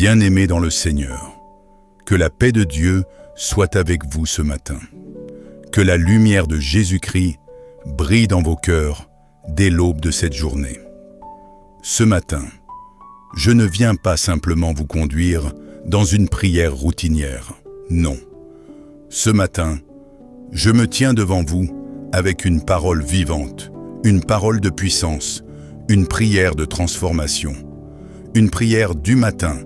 Bien-aimés dans le Seigneur, que la paix de Dieu soit avec vous ce matin. Que la lumière de Jésus-Christ brille dans vos cœurs dès l'aube de cette journée. Ce matin, je ne viens pas simplement vous conduire dans une prière routinière. Non. Ce matin, je me tiens devant vous avec une parole vivante, une parole de puissance, une prière de transformation, une prière du matin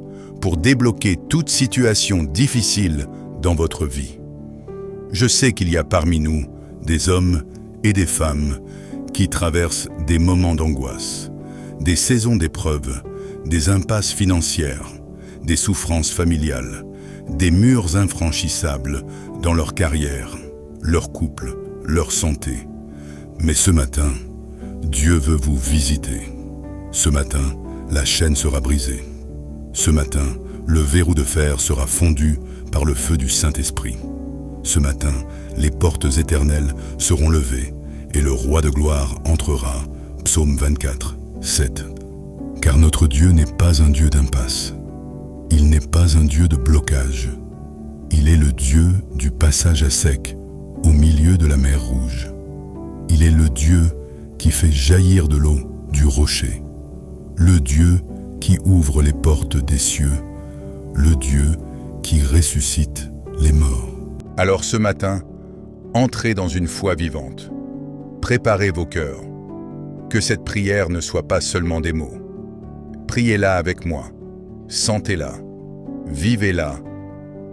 pour débloquer toute situation difficile dans votre vie. Je sais qu'il y a parmi nous des hommes et des femmes qui traversent des moments d'angoisse, des saisons d'épreuves, des impasses financières, des souffrances familiales, des murs infranchissables dans leur carrière, leur couple, leur santé. Mais ce matin, Dieu veut vous visiter. Ce matin, la chaîne sera brisée. Ce matin, le verrou de fer sera fondu par le feu du Saint-Esprit. Ce matin, les portes éternelles seront levées et le roi de gloire entrera. Psaume 24, 7. Car notre Dieu n'est pas un Dieu d'impasse. Il n'est pas un Dieu de blocage. Il est le Dieu du passage à sec au milieu de la mer Rouge. Il est le Dieu qui fait jaillir de l'eau du rocher. Le Dieu qui ouvre les portes des cieux. Le Dieu qui ressuscite les morts. Alors ce matin, entrez dans une foi vivante. Préparez vos cœurs. Que cette prière ne soit pas seulement des mots. Priez-la avec moi, sentez-la, vivez-la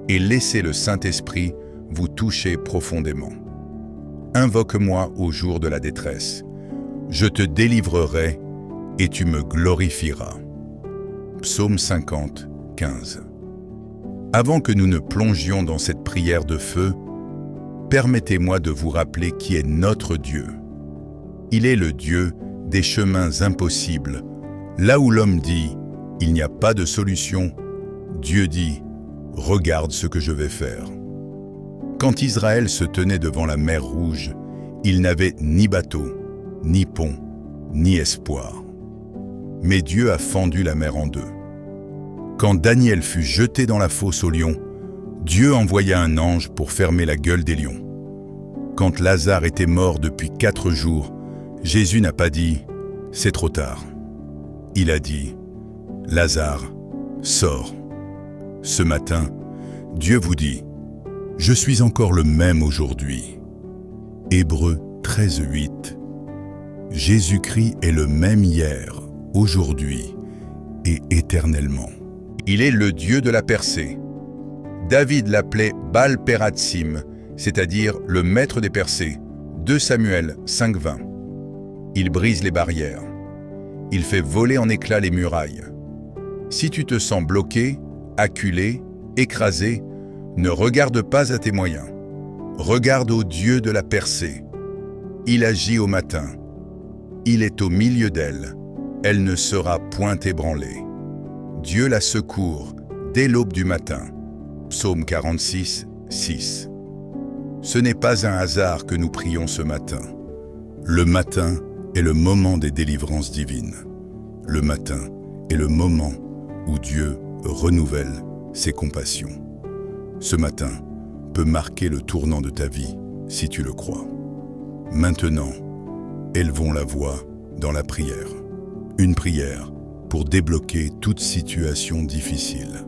et laissez le Saint-Esprit vous toucher profondément. Invoque-moi au jour de la détresse. Je te délivrerai et tu me glorifieras. Psaume 50, 15. Avant que nous ne plongions dans cette prière de feu, permettez-moi de vous rappeler qui est notre Dieu. Il est le Dieu des chemins impossibles. Là où l'homme dit « il n'y a pas de solution », Dieu dit « regarde ce que je vais faire ». Quand Israël se tenait devant la mer Rouge, il n'avait ni bateau, ni pont, ni espoir. Mais Dieu a fendu la mer en deux. Quand Daniel fut jeté dans la fosse aux lions, Dieu envoya un ange pour fermer la gueule des lions. Quand Lazare était mort depuis 4 jours, Jésus n'a pas dit « c'est trop tard ». Il a dit « Lazare, sors ». Ce matin, Dieu vous dit « Je suis encore le même aujourd'hui ». Hébreux 13, 8. Jésus-Christ est le même hier, aujourd'hui et éternellement. Il est le Dieu de la percée. David l'appelait Baal-Peratsim, c'est-à-dire le maître des percées. 2 Samuel 5, 20. Il brise les barrières. Il fait voler en éclats les murailles. Si tu te sens bloqué, acculé, écrasé, ne regarde pas à tes moyens. Regarde au Dieu de la percée. Il agit au matin. Il est au milieu d'elle. Elle ne sera point ébranlée. Dieu la secourt dès l'aube du matin. Psaume 46, 6. Ce n'est pas un hasard que nous prions ce matin. Le matin est le moment des délivrances divines. Le matin est le moment où Dieu renouvelle ses compassions. Ce matin peut marquer le tournant de ta vie, si tu le crois. Maintenant, élevons la voix dans la prière. Une prière pour débloquer toute situation difficile.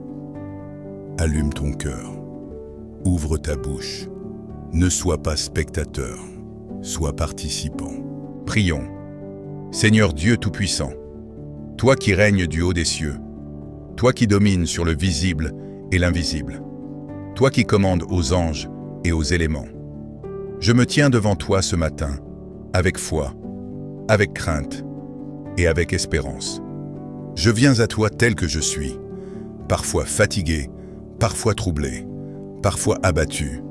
Allume ton cœur. Ouvre ta bouche. Ne sois pas spectateur, sois participant. Prions. Seigneur Dieu Tout-Puissant, toi qui règnes du haut des cieux, toi qui domines sur le visible et l'invisible, toi qui commandes aux anges et aux éléments, je me tiens devant toi ce matin, avec foi, avec crainte et avec espérance. Je viens à toi tel que je suis, parfois fatigué, parfois troublé, parfois abattu,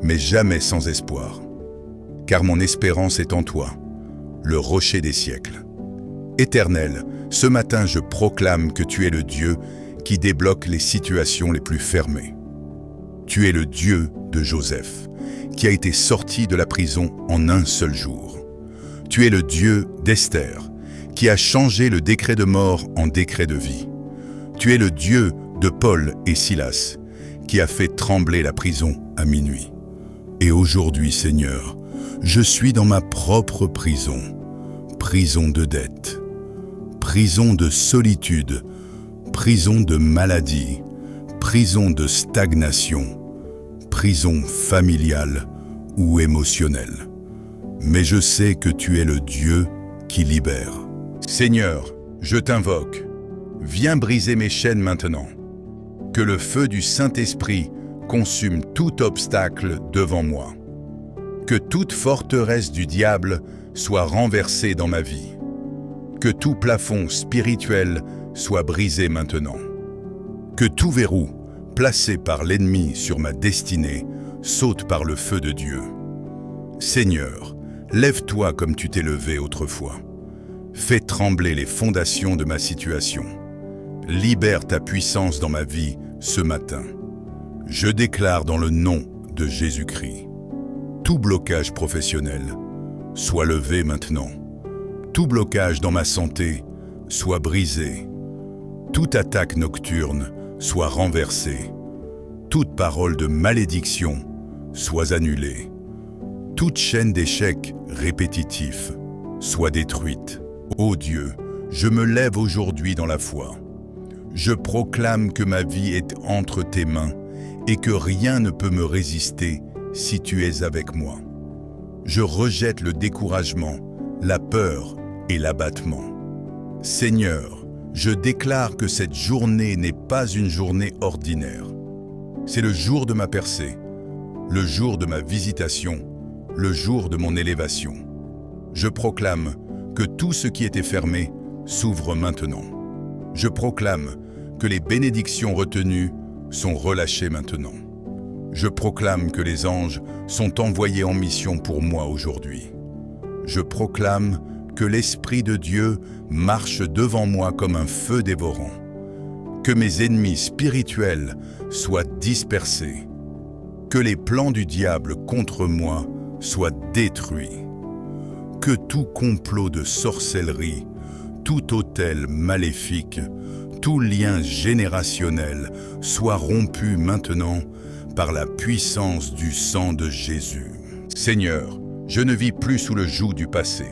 mais jamais sans espoir. Car mon espérance est en toi, le rocher des siècles. Éternel, ce matin je proclame que tu es le Dieu qui débloque les situations les plus fermées. Tu es le Dieu de Joseph, qui a été sorti de la prison en un seul jour. Tu es le Dieu d'Esther, qui a changé le décret de mort en décret de vie. Tu es le Dieu de Paul et Silas, qui a fait trembler la prison à minuit. Et aujourd'hui, Seigneur, je suis dans ma propre prison, prison de dette, prison de solitude, prison de maladie, prison de stagnation, prison familiale ou émotionnelle. Mais je sais que tu es le Dieu qui libère. Seigneur, je t'invoque, viens briser mes chaînes maintenant. Que le feu du Saint-Esprit consume tout obstacle devant moi. Que toute forteresse du diable soit renversée dans ma vie. Que tout plafond spirituel soit brisé maintenant. Que tout verrou placé par l'ennemi sur ma destinée saute par le feu de Dieu. Seigneur, lève-toi comme tu t'es levé autrefois. Fais trembler les fondations de ma situation. Libère ta puissance dans ma vie ce matin. Je déclare dans le nom de Jésus-Christ. Tout blocage professionnel soit levé maintenant. Tout blocage dans ma santé soit brisé. Toute attaque nocturne soit renversée. Toute parole de malédiction soit annulée. Toute chaîne d'échecs répétitifs soit détruite. Ô Dieu, je me lève aujourd'hui dans la foi. Je proclame que ma vie est entre tes mains et que rien ne peut me résister si tu es avec moi. Je rejette le découragement, la peur et l'abattement. Seigneur, je déclare que cette journée n'est pas une journée ordinaire. C'est le jour de ma percée, le jour de ma visitation, le jour de mon élévation. Je proclame que tout ce qui était fermé s'ouvre maintenant. Je proclame que les bénédictions retenues sont relâchées maintenant. Je proclame que les anges sont envoyés en mission pour moi aujourd'hui. Je proclame que l'Esprit de Dieu marche devant moi comme un feu dévorant. Que mes ennemis spirituels soient dispersés. Que les plans du diable contre moi soient détruits. Que tout complot de sorcellerie, tout autel maléfique, tout lien générationnel soit rompu maintenant par la puissance du sang de Jésus. Seigneur, je ne vis plus sous le joug du passé.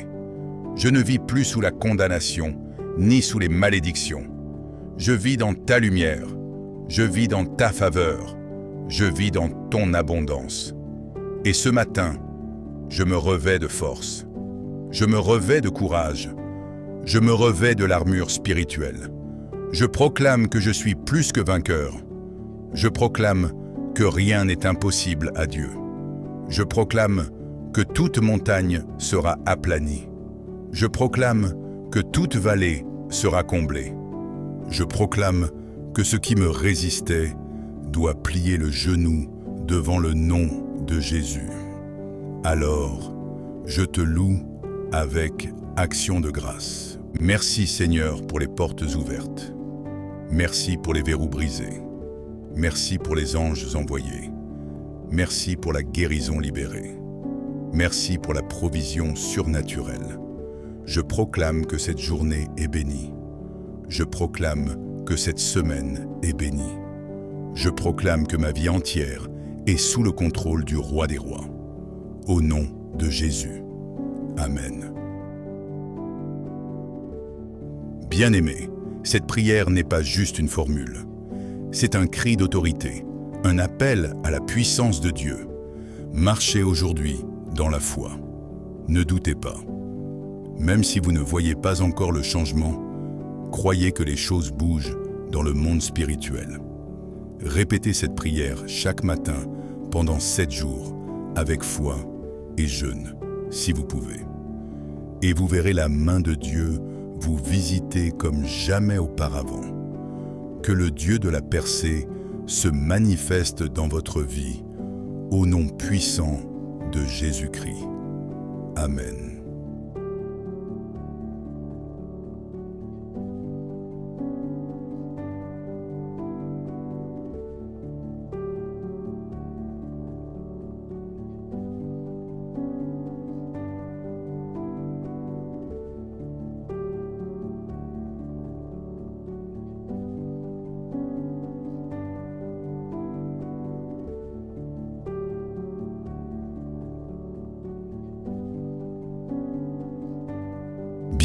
Je ne vis plus sous la condamnation, ni sous les malédictions. Je vis dans ta lumière. Je vis dans ta faveur. Je vis dans ton abondance. Et ce matin, je me revais de force. Je me revais de courage. Je me revais de l'armure spirituelle. Je proclame que je suis plus que vainqueur. Je proclame que rien n'est impossible à Dieu. Je proclame que toute montagne sera aplanie. Je proclame que toute vallée sera comblée. Je proclame que ce qui me résistait doit plier le genou devant le nom de Jésus. Alors, je te loue avec action de grâce. Merci Seigneur pour les portes ouvertes. Merci pour les verrous brisés. Merci pour les anges envoyés. Merci pour la guérison libérée. Merci pour la provision surnaturelle. Je proclame que cette journée est bénie. Je proclame que cette semaine est bénie. Je proclame que ma vie entière est sous le contrôle du Roi des Rois. Au nom de Jésus. Amen. Bien-aimés, cette prière n'est pas juste une formule. C'est un cri d'autorité, un appel à la puissance de Dieu. Marchez aujourd'hui dans la foi. Ne doutez pas. Même si vous ne voyez pas encore le changement, croyez que les choses bougent dans le monde spirituel. Répétez cette prière chaque matin pendant 7 jours, avec foi et jeûne, si vous pouvez. Et vous verrez la main de Dieu vous visiter comme jamais auparavant. Que le Dieu de la percée se manifeste dans votre vie, au nom puissant de Jésus-Christ. Amen.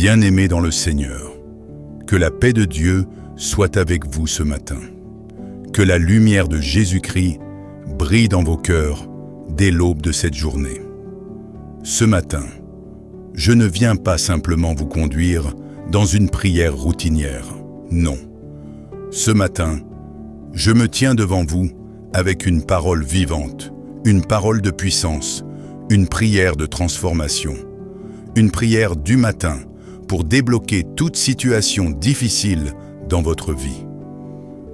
Bien-aimés dans le Seigneur, que la paix de Dieu soit avec vous ce matin. Que la lumière de Jésus-Christ brille dans vos cœurs dès l'aube de cette journée. Ce matin, je ne viens pas simplement vous conduire dans une prière routinière, non. Ce matin, je me tiens devant vous avec une parole vivante, une parole de puissance, une prière de transformation, une prière du matin pour débloquer toute situation difficile dans votre vie.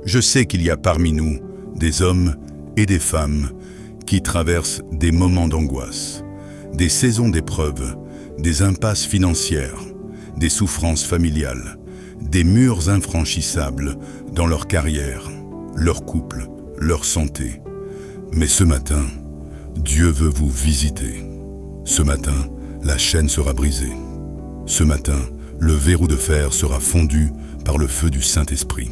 Je sais qu'il y a parmi nous des hommes et des femmes qui traversent des moments d'angoisse, des saisons d'épreuves, des impasses financières, des souffrances familiales, des murs infranchissables dans leur carrière, leur couple, leur santé. Mais ce matin, Dieu veut vous visiter. Ce matin, la chaîne sera brisée. Ce matin, le verrou de fer sera fondu par le feu du Saint-Esprit.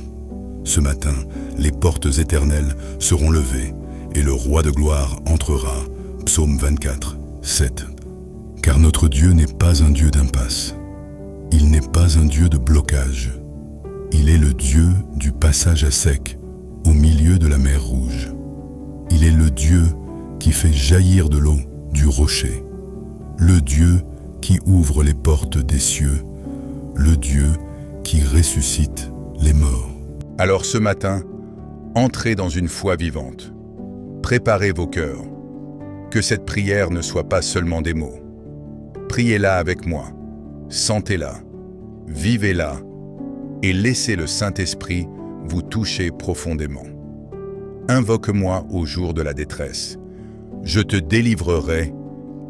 Ce matin, les portes éternelles seront levées et le roi de gloire entrera. Psaume 24, 7. Car notre Dieu n'est pas un Dieu d'impasse. Il n'est pas un Dieu de blocage. Il est le Dieu du passage à sec au milieu de la mer Rouge. Il est le Dieu qui fait jaillir de l'eau du rocher. Le Dieu qui ouvre les portes des cieux. Le Dieu qui ressuscite les morts. Alors ce matin, entrez dans une foi vivante. Préparez vos cœurs. Que cette prière ne soit pas seulement des mots. Priez-la avec moi, sentez-la, vivez-la et laissez le Saint-Esprit vous toucher profondément. Invoque-moi au jour de la détresse. Je te délivrerai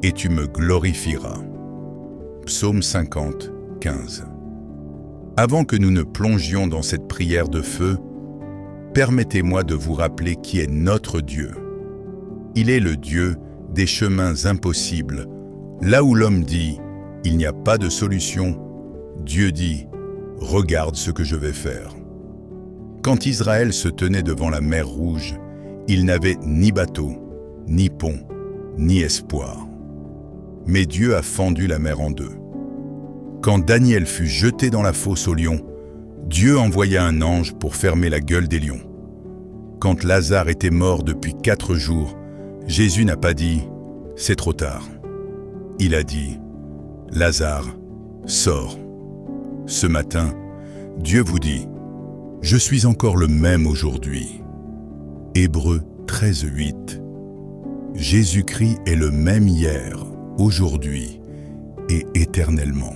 et tu me glorifieras. Psaume 50, 15. Avant que nous ne plongions dans cette prière de feu, permettez-moi de vous rappeler qui est notre Dieu. Il est le Dieu des chemins impossibles. Là où l'homme dit « il n'y a pas de solution », Dieu dit « regarde ce que je vais faire ». Quand Israël se tenait devant la mer Rouge, il n'avait ni bateau, ni pont, ni espoir. Mais Dieu a fendu la mer en deux. Quand Daniel fut jeté dans la fosse aux lions, Dieu envoya un ange pour fermer la gueule des lions. Quand Lazare était mort depuis 4 jours, Jésus n'a pas dit « c'est trop tard ». Il a dit « Lazare, sors ». Ce matin, Dieu vous dit « Je suis encore le même aujourd'hui ». Hébreux 13, 8. Jésus-Christ est le même hier, aujourd'hui et éternellement.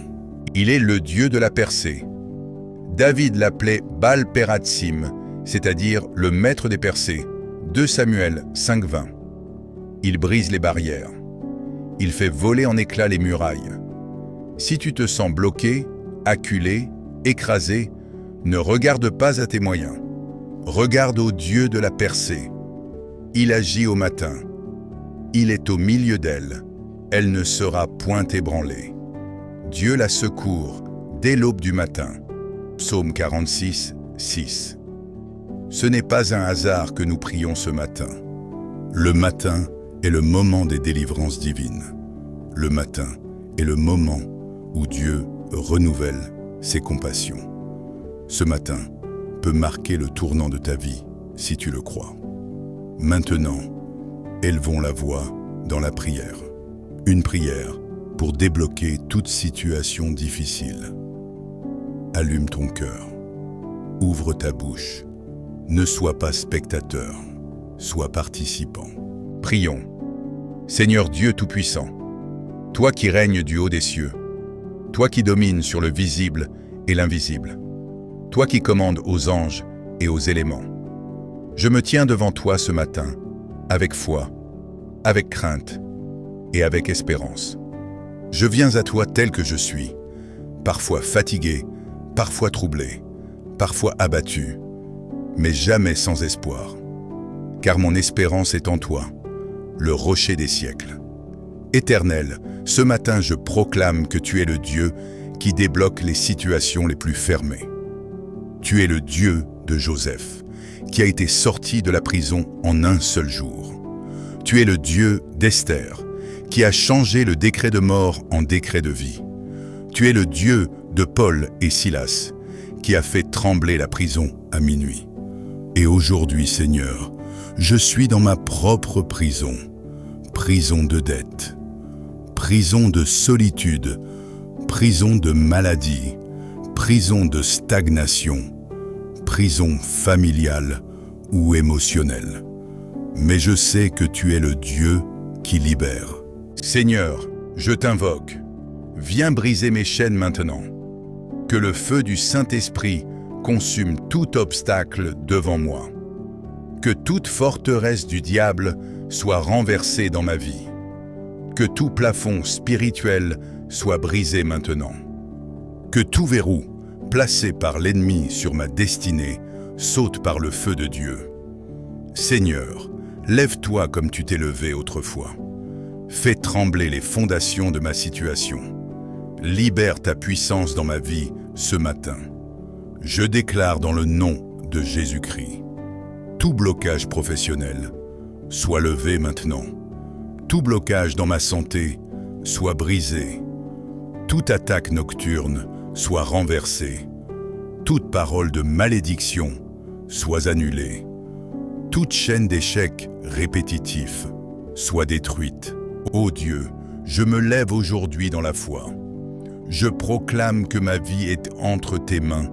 Il est le Dieu de la percée. David l'appelait Baal-Pératsim, c'est-à-dire le maître des percées. 2 Samuel 5, 20. Il brise les barrières. Il fait voler en éclats les murailles. Si tu te sens bloqué, acculé, écrasé, ne regarde pas à tes moyens. Regarde au Dieu de la percée. Il agit au matin. Il est au milieu d'elle. Elle ne sera point ébranlée. Dieu la secourt dès l'aube du matin. Psaume 46, 6. Ce n'est pas un hasard que nous prions ce matin. Le matin est le moment des délivrances divines. Le matin est le moment où Dieu renouvelle ses compassions. Ce matin peut marquer le tournant de ta vie, si tu le crois. Maintenant, élevons la voix dans la prière. Une prière pour débloquer toute situation difficile. Allume ton cœur. Ouvre ta bouche. Ne sois pas spectateur, sois participant. Prions. Seigneur Dieu Tout-Puissant, toi qui règnes du haut des cieux, toi qui domines sur le visible et l'invisible, toi qui commandes aux anges et aux éléments, je me tiens devant toi ce matin, avec foi, avec crainte et avec espérance. Je viens à toi tel que je suis, parfois fatigué, parfois troublé, parfois abattu, mais jamais sans espoir. Car mon espérance est en toi, le rocher des siècles. Éternel, ce matin je proclame que tu es le Dieu qui débloque les situations les plus fermées. Tu es le Dieu de Joseph, qui a été sorti de la prison en un seul jour. Tu es le Dieu d'Esther, qui a changé le décret de mort en décret de vie. Tu es le Dieu de Paul et Silas, qui a fait trembler la prison à minuit. Et aujourd'hui, Seigneur, je suis dans ma propre prison, prison de dette, prison de solitude, prison de maladie, prison de stagnation, prison familiale ou émotionnelle. Mais je sais que tu es le Dieu qui libère. Seigneur, je t'invoque. Viens briser mes chaînes maintenant. Que le feu du Saint-Esprit consume tout obstacle devant moi. Que toute forteresse du diable soit renversée dans ma vie. Que tout plafond spirituel soit brisé maintenant. Que tout verrou placé par l'ennemi sur ma destinée saute par le feu de Dieu. Seigneur, lève-toi comme tu t'es levé autrefois. Fais trembler les fondations de ma situation. Libère ta puissance dans ma vie ce matin. Je déclare dans le nom de Jésus-Christ. Tout blocage professionnel soit levé maintenant. Tout blocage dans ma santé soit brisé. Toute attaque nocturne soit renversée. Toute parole de malédiction soit annulée. Toute chaîne d'échecs répétitifs soit détruite. Ô Dieu, je me lève aujourd'hui dans la foi. Je proclame que ma vie est entre tes mains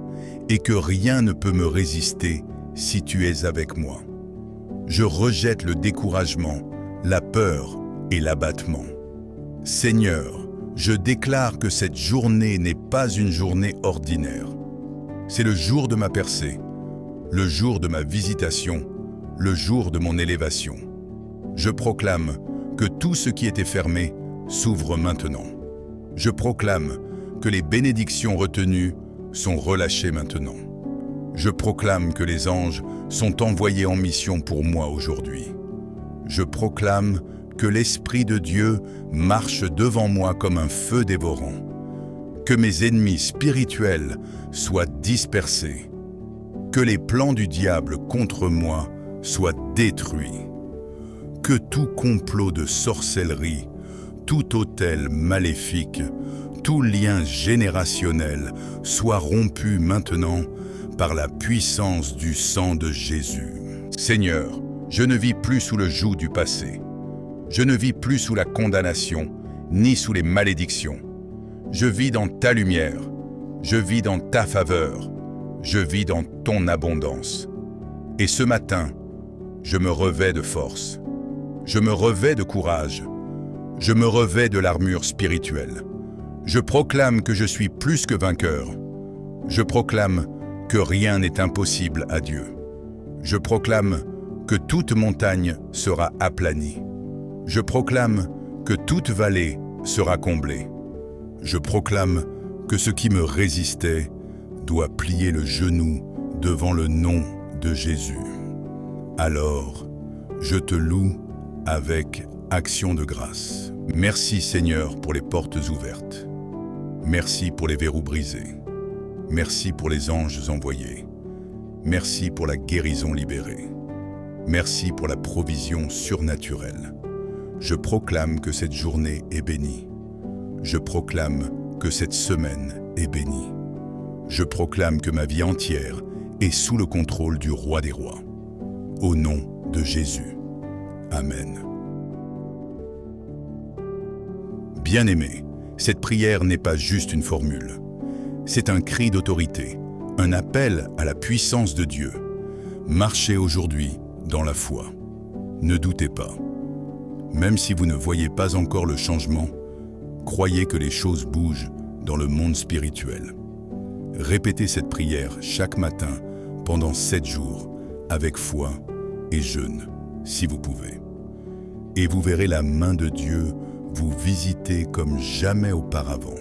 et que rien ne peut me résister si tu es avec moi. Je rejette le découragement, la peur et l'abattement. Seigneur, je déclare que cette journée n'est pas une journée ordinaire. C'est le jour de ma percée, le jour de ma visitation, le jour de mon élévation. Je proclame que tout ce qui était fermé s'ouvre maintenant. Je proclame que les bénédictions retenues sont relâchées maintenant. Je proclame que les anges sont envoyés en mission pour moi aujourd'hui. Je proclame que l'Esprit de Dieu marche devant moi comme un feu dévorant. Que mes ennemis spirituels soient dispersés. Que les plans du diable contre moi soient détruits. Que tout complot de sorcellerie, tout autel maléfique, tout lien générationnel soit rompu maintenant par la puissance du sang de Jésus. Seigneur, je ne vis plus sous le joug du passé. Je ne vis plus sous la condamnation, ni sous les malédictions. Je vis dans ta lumière, je vis dans ta faveur, je vis dans ton abondance. Et ce matin, je me revêts de force, je me revêts de courage, je me revêts de l'armure spirituelle. Je proclame que je suis plus que vainqueur. Je proclame que rien n'est impossible à Dieu. Je proclame que toute montagne sera aplanie. Je proclame que toute vallée sera comblée. Je proclame que ce qui me résistait doit plier le genou devant le nom de Jésus. Alors, je te loue avec action de grâce. Merci Seigneur pour les portes ouvertes. Merci pour les verrous brisés. Merci pour les anges envoyés. Merci pour la guérison libérée. Merci pour la provision surnaturelle. Je proclame que cette journée est bénie. Je proclame que cette semaine est bénie. Je proclame que ma vie entière est sous le contrôle du Roi des Rois. Au nom de Jésus. Amen. Bien-aimés, cette prière n'est pas juste une formule. C'est un cri d'autorité, un appel à la puissance de Dieu. Marchez aujourd'hui dans la foi. Ne doutez pas. Même si vous ne voyez pas encore le changement, croyez que les choses bougent dans le monde spirituel. Répétez cette prière chaque matin pendant 7 jours, avec foi et jeûne, si vous pouvez. Et vous verrez la main de Dieu vous visiter comme jamais auparavant.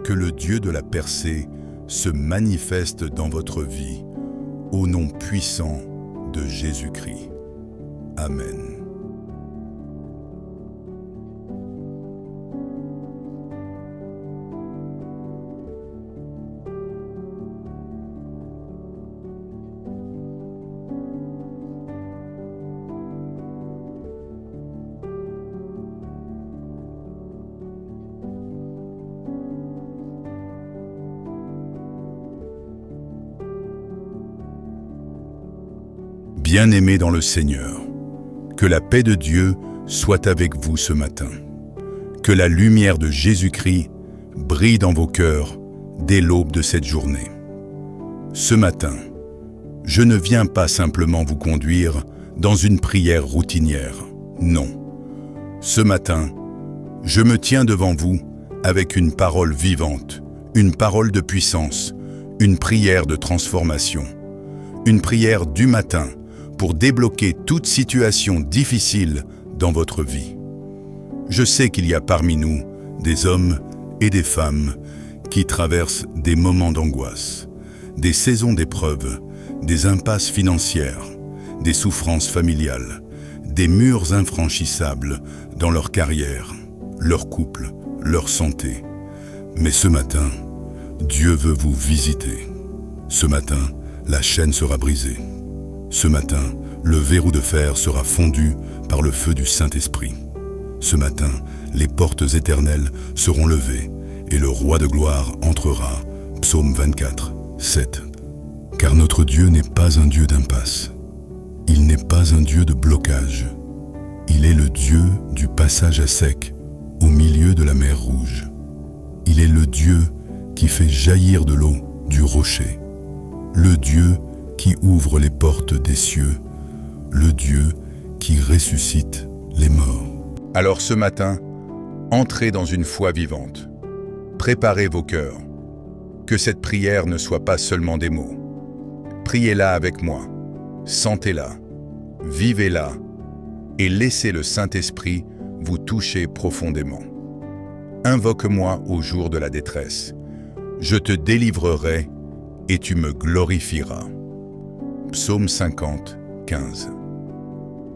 Que le Dieu de la percée se manifeste dans votre vie, au nom puissant de Jésus-Christ. Amen. Bien-aimés dans le Seigneur, que la paix de Dieu soit avec vous ce matin. Que la lumière de Jésus-Christ brille dans vos cœurs dès l'aube de cette journée. Ce matin, je ne viens pas simplement vous conduire dans une prière routinière. Non. Ce matin, je me tiens devant vous avec une parole vivante, une parole de puissance, une prière de transformation, une prière du matin pour débloquer toute situation difficile dans votre vie. Je sais qu'il y a parmi nous des hommes et des femmes qui traversent des moments d'angoisse, des saisons d'épreuves, des impasses financières, des souffrances familiales, des murs infranchissables dans leur carrière, leur couple, leur santé. Mais ce matin, Dieu veut vous visiter. Ce matin, la chaîne sera brisée. Ce matin, le verrou de fer sera fondu par le feu du Saint-Esprit. Ce matin, les portes éternelles seront levées et le roi de gloire entrera. Psaume 24, 7. Car notre Dieu n'est pas un Dieu d'impasse. Il n'est pas un Dieu de blocage. Il est le Dieu du passage à sec au milieu de la mer Rouge. Il est le Dieu qui fait jaillir de l'eau du rocher. Le Dieu qui ouvre les portes des cieux. Le Dieu qui ressuscite les morts. Alors ce matin, entrez dans une foi vivante. Préparez vos cœurs. Que cette prière ne soit pas seulement des mots. Priez-la avec moi. Sentez-la. Vivez-la. Et laissez le Saint-Esprit vous toucher profondément. Invoque-moi au jour de la détresse. Je te délivrerai et tu me glorifieras. Psaume 50, 15.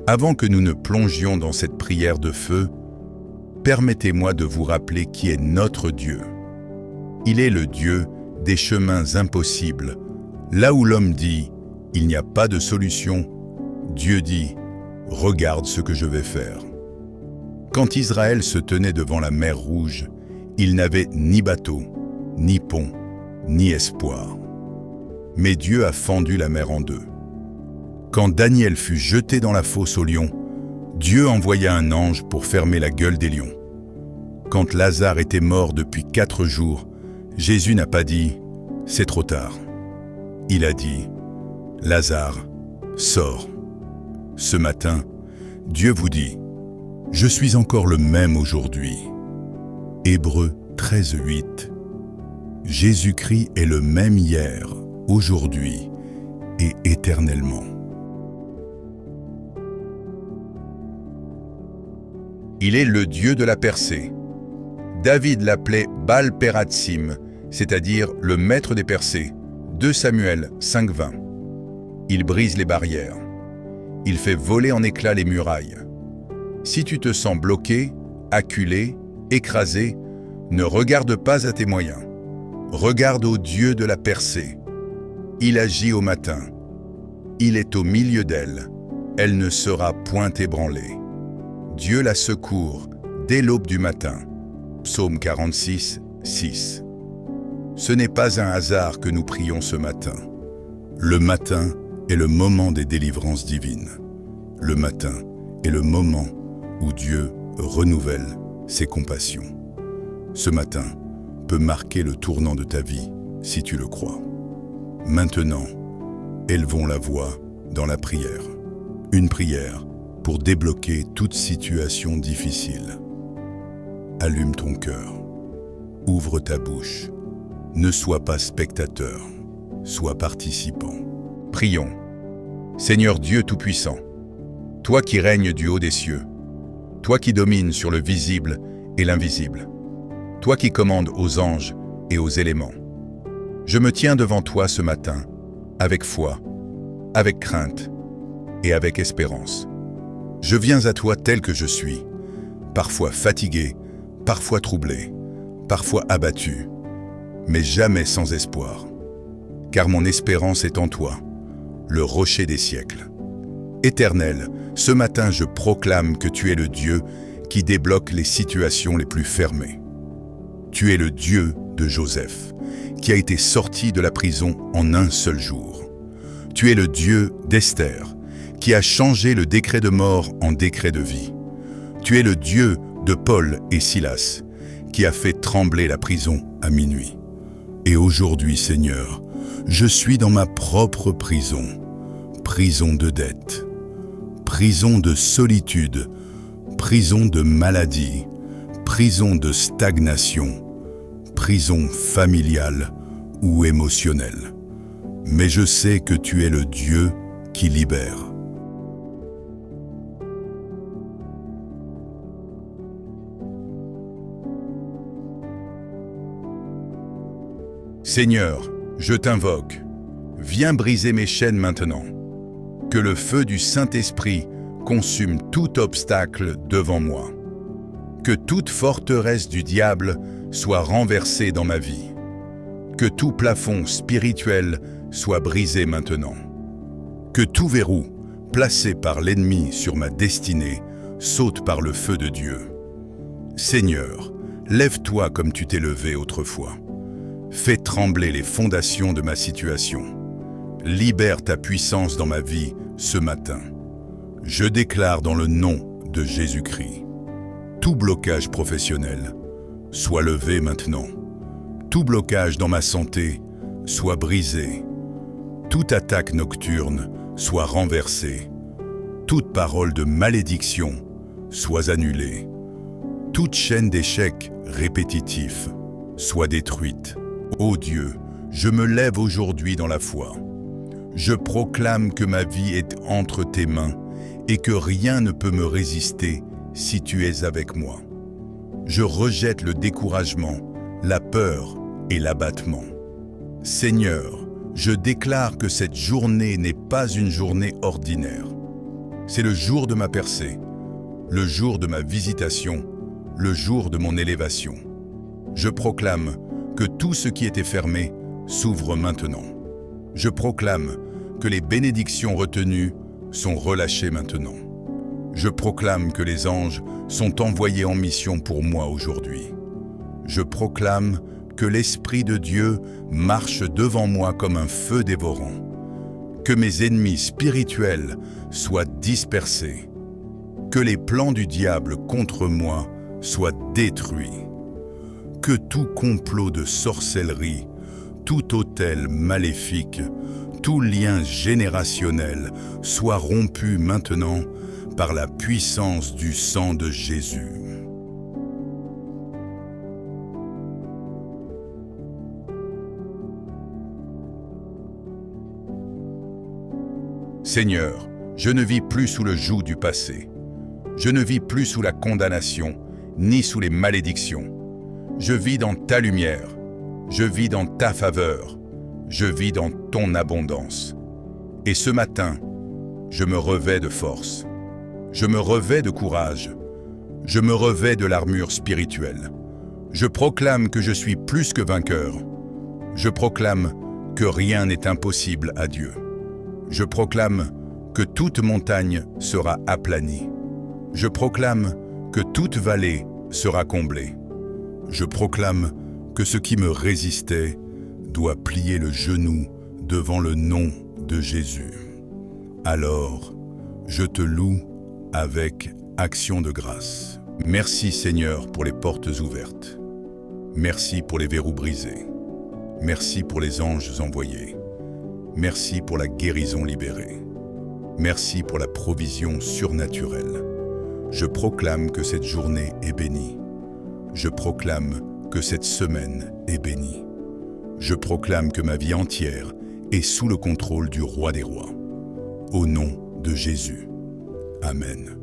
Avant que nous ne plongions dans cette prière de feu, permettez-moi de vous rappeler qui est notre Dieu. Il est le Dieu des chemins impossibles. Là où l'homme dit « il n'y a pas de solution », Dieu dit « regarde ce que je vais faire ». Quand Israël se tenait devant la mer Rouge, il n'avait ni bateau, ni pont, ni espoir. Mais Dieu a fendu la mer en deux. Quand Daniel fut jeté dans la fosse aux lions, Dieu envoya un ange pour fermer la gueule des lions. Quand Lazare était mort depuis 4 jours, Jésus n'a pas dit « c'est trop tard ». Il a dit « Lazare, sors ». Ce matin, Dieu vous dit « Je suis encore le même aujourd'hui ». Hébreux 13, 8. Jésus-Christ est le même hier, aujourd'hui et éternellement. Il est le Dieu de la percée. David l'appelait Baal-Peratsim, c'est-à-dire le maître des percées. 2 Samuel 5, 20. Il brise les barrières. Il fait voler en éclats les murailles. Si tu te sens bloqué, acculé, écrasé, ne regarde pas à tes moyens. Regarde au Dieu de la percée. Il agit au matin. Il est au milieu d'elle. Elle ne sera point ébranlée. Dieu la secourt dès l'aube du matin. Psaume 46, 6. Ce n'est pas un hasard que nous prions ce matin. Le matin est le moment des délivrances divines. Le matin est le moment où Dieu renouvelle ses compassions. Ce matin peut marquer le tournant de ta vie, si tu le crois. Maintenant, élevons la voix dans la prière. Une prière pour débloquer toute situation difficile. Allume ton cœur. Ouvre ta bouche. Ne sois pas spectateur, sois participant. Prions. Seigneur Dieu Tout-Puissant, toi qui règnes du haut des cieux, toi qui domines sur le visible et l'invisible, toi qui commandes aux anges et aux éléments, je me tiens devant toi ce matin, avec foi, avec crainte et avec espérance. Je viens à toi tel que je suis, parfois fatigué, parfois troublé, parfois abattu, mais jamais sans espoir. Car mon espérance est en toi, le rocher des siècles. Éternel, ce matin je proclame que tu es le Dieu qui débloque les situations les plus fermées. Tu es le Dieu de Joseph, qui a été sorti de la prison en un seul jour. Tu es le Dieu d'Esther, qui a changé le décret de mort en décret de vie. Tu es le Dieu de Paul et Silas, qui a fait trembler la prison à minuit. Et aujourd'hui, Seigneur, je suis dans ma propre prison, prison de dette, prison de solitude, prison de maladie, prison de stagnation, prison familiale ou émotionnelle. Mais je sais que tu es le Dieu qui libère. Seigneur, je t'invoque, viens briser mes chaînes maintenant. Que le feu du Saint-Esprit consume tout obstacle devant moi. Que toute forteresse du diable soit renversée dans ma vie. Que tout plafond spirituel soit brisé maintenant. Que tout verrou placé par l'ennemi sur ma destinée saute par le feu de Dieu. Seigneur, lève-toi comme tu t'es levé autrefois. Fais trembler les fondations de ma situation. Libère ta puissance dans ma vie ce matin. Je déclare dans le nom de Jésus-Christ. Tout blocage professionnel soit levé maintenant. Tout blocage dans ma santé soit brisé. Toute attaque nocturne soit renversée. Toute parole de malédiction soit annulée. Toute chaîne d'échecs répétitifs soit détruite. Ô Dieu, je me lève aujourd'hui dans la foi. Je proclame que ma vie est entre tes mains et que rien ne peut me résister si tu es avec moi. Je rejette le découragement, la peur et l'abattement. Seigneur, je déclare que cette journée n'est pas une journée ordinaire. C'est le jour de ma percée, le jour de ma visitation, le jour de mon élévation. Je proclame que tout ce qui était fermé s'ouvre maintenant. Je proclame que les bénédictions retenues sont relâchées maintenant. Je proclame que les anges sont envoyés en mission pour moi aujourd'hui. Je proclame que l'Esprit de Dieu marche devant moi comme un feu dévorant. Que mes ennemis spirituels soient dispersés. Que les plans du diable contre moi soient détruits. Que tout complot de sorcellerie, tout autel maléfique, tout lien générationnel soit rompu maintenant par la puissance du sang de Jésus. Seigneur, je ne vis plus sous le joug du passé. Je ne vis plus sous la condamnation, ni sous les malédictions. Je vis dans ta lumière, je vis dans ta faveur, je vis dans ton abondance. Et ce matin, je me revêts de force, je me revêts de courage, je me revêts de l'armure spirituelle. Je proclame que je suis plus que vainqueur. Je proclame que rien n'est impossible à Dieu. Je proclame que toute montagne sera aplanie. Je proclame que toute vallée sera comblée. Je proclame que ce qui me résistait doit plier le genou devant le nom de Jésus. Alors, je te loue avec action de grâce. Merci Seigneur pour les portes ouvertes. Merci pour les verrous brisés. Merci pour les anges envoyés. Merci pour la guérison libérée. Merci pour la provision surnaturelle. Je proclame que cette journée est bénie. Je proclame que cette semaine est bénie. Je proclame que ma vie entière est sous le contrôle du Roi des Rois. Au nom de Jésus. Amen.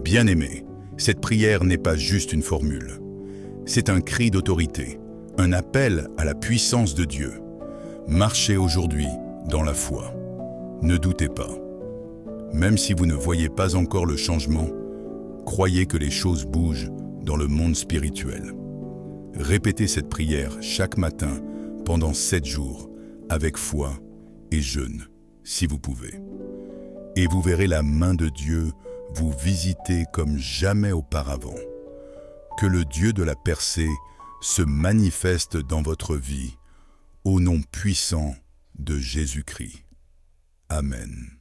Bien-aimé, cette prière n'est pas juste une formule. C'est un cri d'autorité, un appel à la puissance de Dieu. Marchez aujourd'hui dans la foi. Ne doutez pas. Même si vous ne voyez pas encore le changement, croyez que les choses bougent dans le monde spirituel. Répétez cette prière chaque matin pendant 7 jours, avec foi et jeûne, si vous pouvez. Et vous verrez la main de Dieu vous visiter comme jamais auparavant. que le Dieu de la percée se manifeste dans votre vie, au nom puissant de Jésus-Christ. Amen.